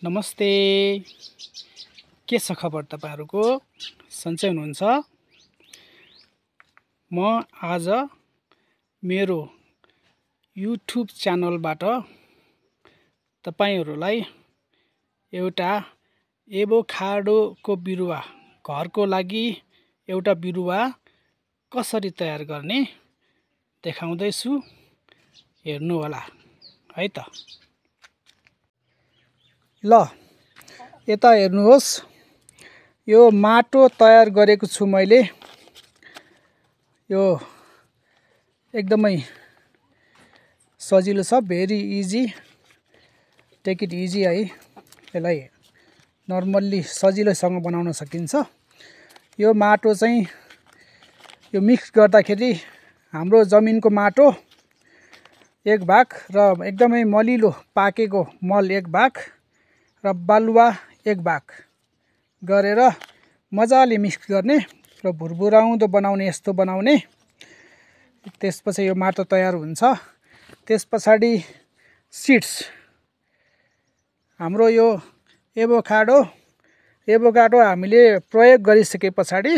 नमस्ते, के छ खबर तपाईहरुको? सन्चै हुनुहुन्छ? म आज मेरो युट्युब च्यानलबाट तपाईहरुलाई एउटा एभोकाडोको बिरुवा, घरको लागि एउटा बिरुवा कसरी तयार गर्ने देखाउँदै छु। हेर्नु होला है त। ल यता हेर्नुहोस्, यो माटो तयार गरेको छु मैले। यो एकदमै सजिलो छ, very easy, take it easy है। यसलाई नर्मल्ली सजिलैसँग बनाउन सकिन्छ। यो माटो चाहिँ यो मिक्स गर्दाखेरि हाम्रो जमिनको माटो एक भाग र एकदमै मलिलो पाकेको मल एक भाग र बालुवा एक भाग गरेर मजाले मिक्स गर्ने र भुरभुराउँदो बनाउने, यस्तो बनाउने। त्यसपछि यो माटो तयार हुन्छ। त्यसपछाडि सिड्स, हाम्रो यो एभोकाडो हामीले प्रयोग गरिसके पछाडि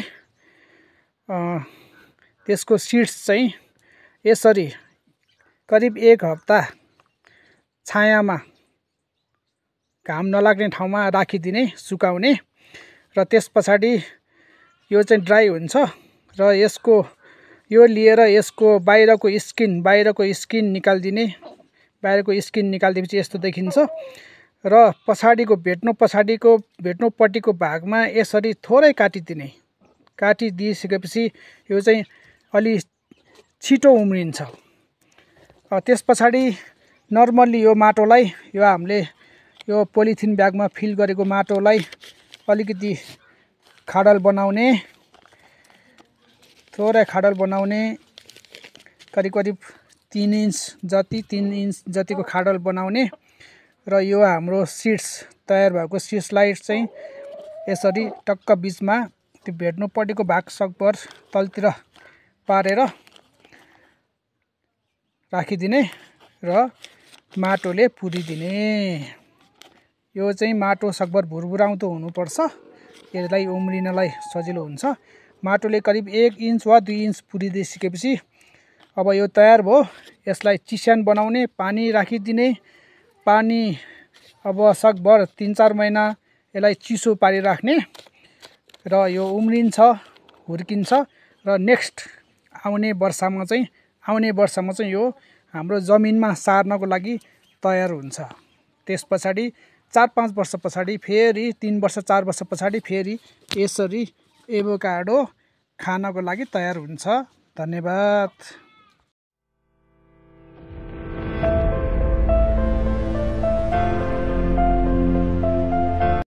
त्यसको सिड्स चाहिँ यसरी करिब एक हप्ता छायामा, घाम नलाग्ने ठाउँमा राखिदिने, सुकाउने। र त्यसपछाडि यो चाहिँ ड्राई हुन्छ र यो लिएर यसको बाहिरको स्किन निकाल्दिने। बाहिरको स्किन निकाल्दिएपछि यस्तो देखिन्छ र भेट्नोपट्टिको भागमा यसरी थोरै काटिदिने। काटिदिइसकेपछि यो चाहिँ अलि छिटो उम्रिन्छ। त्यसपछाडि नर्मल्ली यो माटोलाई, यो हामीले यो पोलिथिन ब्यागमा फिल गरेको माटोलाई अलिकति खाडल बनाउने, थोरै खाडल बनाउने, करिब 3 इन्च जतिको खाडल बनाउने। र यो हाम्रो सिड्स, तयार भएको सिड्सलाई चाहिँ यसरी टक्क बीचमा त्यो भेट्नोपट्टिको भाग सकभर तलतिर पारेर राखिदिने र माटोले पुरिदिने। यो चाहिँ माटो सकभर भुरभुराउँदो हुनुपर्छ, यसलाई उम्रिनलाई सजिलो हुन्छ। माटोले करिब 1 इन्च वा 2 इन्च पुरिदिइसकेपछि अब यो तयार भयो। यसलाई चिस्यान बनाउने, पानी राखिदिने। पानी अब सकभर 3-4 महिना यसलाई चिसो पारिराख्ने र यो उम्रिन्छ, हुर्किन्छ र नेक्स्ट आउने वर्षमा चाहिँ यो हाम्रो जमिनमा सार्नको लागि तयार हुन्छ। त्यसपछाडि 4-5 वर्ष पछाडि फेरि 3 वर्ष 4 वर्ष पछाडि फेरि यसरी एभोकाडो खानको लागि तयार हुन्छ। धन्यवाद।